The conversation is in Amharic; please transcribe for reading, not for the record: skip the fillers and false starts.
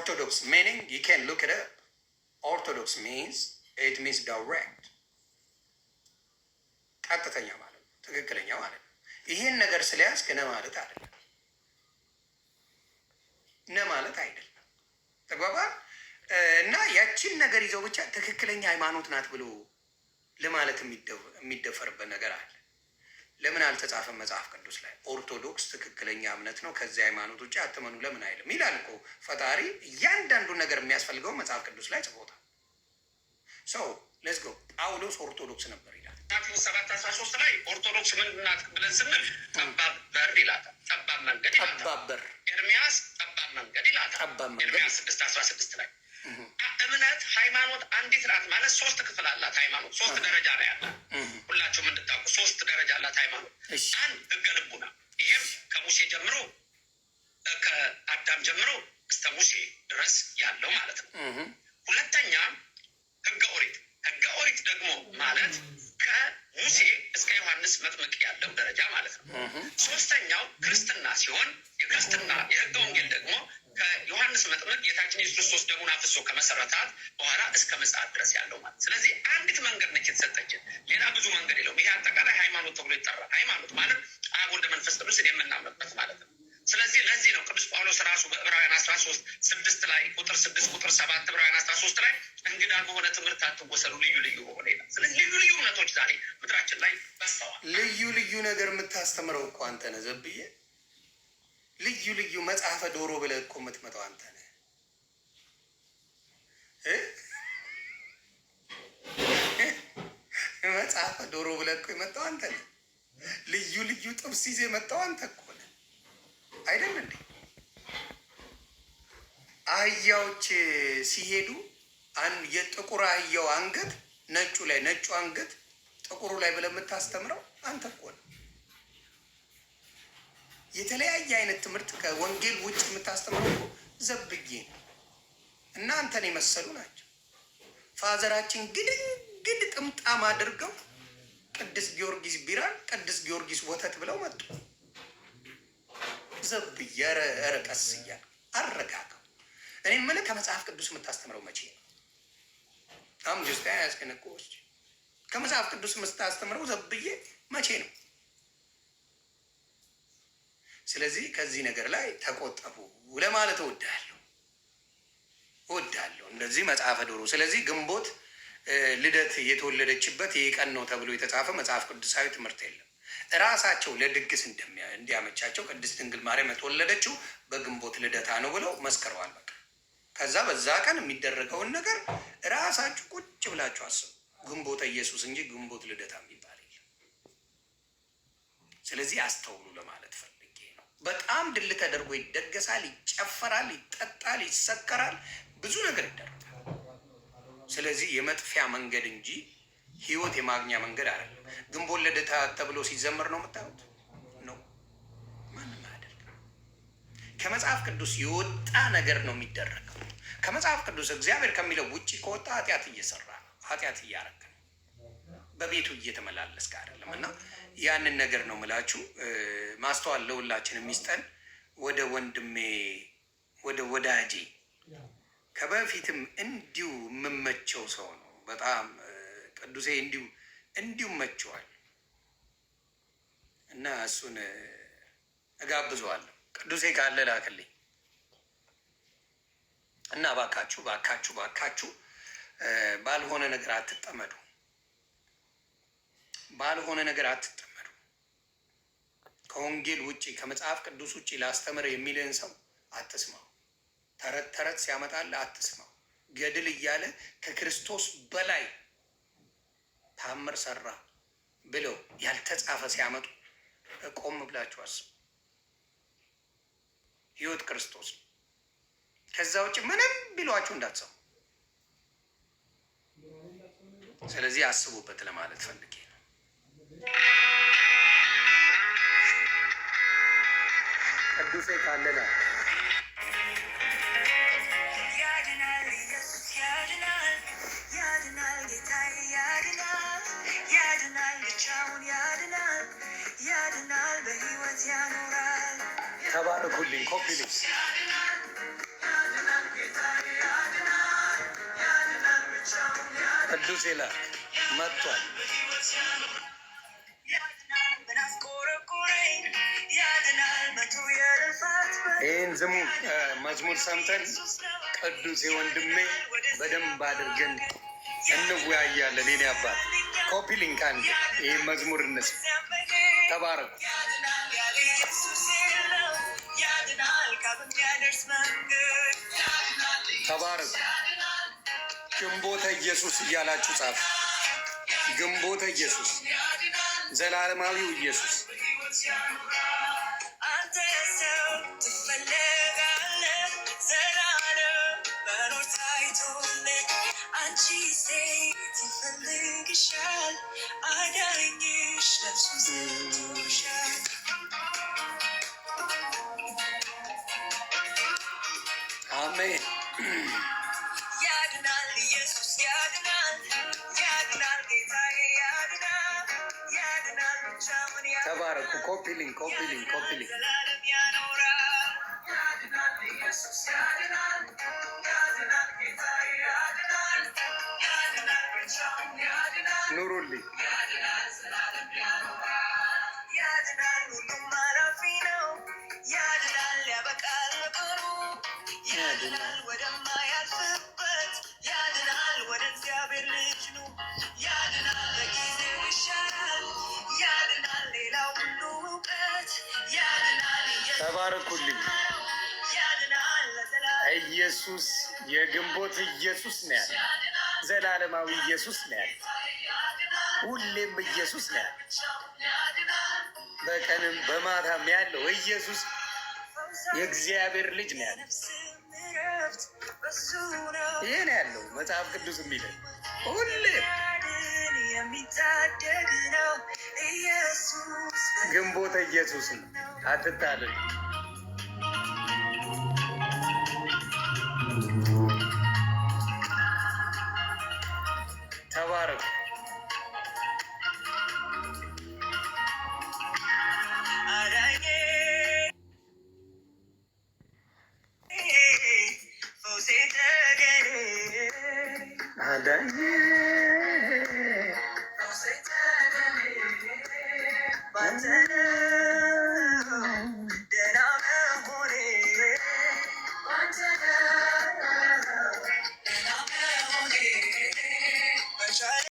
orthodox meaning you can look it up. Orthodox means it means direct. ቀጥተኛ ማለት ነው፣ ትክክለኛ ማለት ነው። ይህን ነገር ስለያዝክ ነ ማለት አይደለም፣ ነ ማለት አይደለም። ተግባባ እና ያቺን ነገር ይዘው ብቻ ትክክለኛ ሃይማኖት ናት ብሎ ለማለት የሚደፈርበት ነገር አለ። ለምን አልተጻፈም መጽሐፍ ቅዱስ ላይ? ኦርቶዶክስ ትክክለኛ እምነት ነው፣ ከዚህ ሃይማኖት ውጭ አትመኑ ለምን አይልም? ይላል እኮ ፈጣሪ። እያንዳንዱ ነገር የሚያስፈልገው መጽሐፍ ቅዱስ ላይ ጽፎታል። ሰው ሌትስ ጎ። ጳውሎስ ኦርቶዶክስ ነበር ይላል። ማቴዎስ 7:13 ላይ ኦርቶዶክስ ምንድን ናት ብለን ስንል ጠባብ በር ይላታል። ጠባብ መንገድ ይላታል። ጠባብ በር። ኤርሚያስ ጠባብ መንገድ ይላታል። ኤርሚያስ 6:16 ላይ እምነት ሃይማኖት አንዲት ናት ማለት 3 ክፍል አላት። ሃይማኖት 3 ደረጃ ነው ያላት። ሁላችሁም እንድታውቁ 3 ደረጃ አላት ሃይማኖት። አንድ ህገ ልቡና፣ ይሄም ከሙሴ ጀምሮ ከአዳም ጀምሮ እስከ ሙሴ ድረስ ያለው ማለት ነው። ሁለተኛ ህገ ኦሪት። ህገ ኦሪት ደግሞ ማለት ከሙሴ እስከ ዮሐንስ መጥምቅ ያለው ደረጃ ማለት ነው። ሶስተኛው ክርስትና ሲሆን የክርስትና የህገ ወንጌል ደግሞ ከዮሐንስ መጥምቅ ጌታችን ኢየሱስ ክርስቶስ ደሙን አፍሶ ከመሰረታት በኋላ እስከ ምጽአት ድረስ ያለው ማለት። ስለዚህ አንዲት መንገድ ነች የተሰጠችን፣ ሌላ ብዙ መንገድ የለውም። ይሄ አጠቃላይ ሃይማኖት ተብሎ ይጠራል። ሃይማኖት ማለት አብ ወልድ መንፈስ ቅዱስን የምናምንበት ማለት ነው። ስለዚህ ለዚህ ነው ቅዱስ ጳውሎስ ራሱ በዕብራውያን 13:6 ላይ ቁጥር 6 ቁጥር 7 ዕብራውያን 13 ላይ እንግዳ በሆነ ትምህርት አትወሰዱ ልዩ ልዩ በሆነ ይላል። ስለዚህ ልዩ ልዩ እምነቶች ዛሬ ምድራችን ላይ በስተዋል። ልዩ ልዩ ነገር የምታስተምረው እኮ አንተ ነህ ዘብዬ። ልዩ ልዩ መጽሐፈ ዶሮ ብለህ እኮ የምትመጣው አንተ ነህ። መጽሐፈ ዶሮ ብለህ እኮ የመጣው አንተ ነህ። ልዩ ልዩ ጥብስ ይዘህ የመጣው አንተ እኮ ነህ አይደል እንዴ? አህያዎች ሲሄዱ የጥቁር አህያው አንገት ነጩ ላይ፣ ነጩ አንገት ጥቁሩ ላይ ብለህ የምታስተምረው አንተ እኮ ነህ። የተለያየ አይነት ትምህርት ከወንጌል ውጭ የምታስተምረው ዘብዬ ነው። እናንተን የመሰሉ ናቸው። ፋዘራችን ግድ ጥምጣም አድርገው ቅዱስ ጊዮርጊስ ቢራን ቅዱስ ጊዮርጊስ ወተት ብለው መጡ። ዘብዬ ኧረ ቀስ እያልክ አረጋጋው። እኔ የምልህ ከመጽሐፍ ቅዱስ የምታስተምረው መቼ ነው? አሁን ጅስታ ያስከነቆች ከመጽሐፍ ቅዱስ የምታስተምረው ዘብዬ መቼ ነው? ስለዚህ ከዚህ ነገር ላይ ተቆጠቡ ለማለት እወዳለሁ። እንደዚህ መጽሐፈ ዶሮ። ስለዚህ ግንቦት ልደት የተወለደችበት ይህ ቀን ነው ተብሎ የተጻፈ መጽሐፍ ቅዱሳዊ ትምህርት የለም። እራሳቸው ለድግስ እንዲያመቻቸው ቅድስት ድንግል ማርያም የተወለደችው በግንቦት ልደታ ነው ብለው መስክረዋል። በቃ ከዛ በዛ ቀን የሚደረገውን ነገር እራሳችሁ ቁጭ ብላችሁ አስቡ። ግንቦት ኢየሱስ እንጂ ግንቦት ልደታ የሚባል የለም። ስለዚህ አስተውሉ ለማለት ፈልጌ ነው። በጣም ድል ተደርጎ ይደገሳል፣ ይጨፈራል፣ ይጠጣል፣ ይሰከራል፣ ብዙ ነገር ይደረጋል። ስለዚህ የመጥፊያ መንገድ እንጂ ህይወት የማግኛ መንገድ አይደለም። ግንቦት ልደታ ተብሎ ሲዘመር ነው የምታዩት ነው። ማንም አያደርግም። ከመጽሐፍ ቅዱስ የወጣ ነገር ነው የሚደረገው። ከመጽሐፍ ቅዱስ እግዚአብሔር ከሚለው ውጭ ከወጣ ኃጢአት እየሰራ ነው፣ ኃጢአት እያረክ ነው፣ በቤቱ እየተመላለስክ አይደለም። እና ያንን ነገር ነው ምላችሁ። ማስተዋል ለሁላችን የሚስጠን። ወደ ወንድሜ ወደ ወዳጄ ከበፊትም እንዲሁ የምመቸው ሰው ነው በጣም ቅዱሴ እንዲሁ መቸዋል እና እሱን እጋብዘዋለሁ። ቅዱሴ ካለ ላክልኝ እና ባካችሁ ባልሆነ ነገር አትጠመዱ፣ ከወንጌል ውጭ ከመጽሐፍ ቅዱስ ውጭ ላስተምር የሚልህን ሰው አትስማው። ተረት ሲያመጣልህ አትስማው። ገድል እያለ ከክርስቶስ በላይ ታምር ሰራ ብለው ያልተጻፈ ሲያመጡ ቆም ብላችሁ አስቡ። ህይወት ክርስቶስ ነው። ከዛ ውጭ ምንም ቢሏችሁ እንዳትሰሙ። ስለዚህ አስቡበት ለማለት ፈልጌ ነው። ቅዱሴ ካለና ተባረኩልኝ። ኮፒ ቅዱስ ይላል መጥቷል። ይህን ዝሙ መዝሙር ሰምተን ቅዱስ ወንድሜ በደንብ አድርገን እንወያያለን። የኔ አባት ኮፒ ሊንክ አንድ ይህን መዝሙር እነሱ ተባረኩ። ተባረኩ። ግንቦተ ኢየሱስ እያላችሁ ጻፉ። ግንቦተ ኢየሱስ፣ ዘላለማዊው ኢየሱስ አሜን። ያድናል ኢየሱስ ያድናል፣ ያድናል ጌታዬ ያድናል፣ ያድናል ብቻውን ያድናል። ተባረኩ። ኮፒ ሊንክ ኮፒ ሊንክ ኮፒ ሊንክ ያድናል ኢየሱስ ያድናል፣ ያድናል ጌታዬ ያድናል፣ ያድናል ብቻውን ያድናል። ኑሩልኝ። ያድናል ዘላለም ያኖራል፣ ያድናል ሁሉም አላፊ ነው፣ ያድናል ያበቃል በቀኑ፣ ያድናል ወደማያልፍበት፣ ያድናል ወደ እግዚአብሔር ልጅ ነው፣ ያድናል ለጊዜው ይሻላል፣ ያድናል ሌላው ሁሉ እውቀት፣ ያድናል። ተባረኩልኝ። ኢየሱስ የግንቦት ኢየሱስ ነው ያለ፣ ዘላለማዊ ኢየሱስ ነው ያለ፣ ሁሌም ኢየሱስ ነው ያለ፣ በቀንም በማታም ያለው ኢየሱስ የእግዚአብሔር ልጅ ነው ያለ። ይህ ነው ያለው መጽሐፍ ቅዱስ የሚለው ሁሌ ግንቦተ ኢየሱስ ነው። አትታለሉ።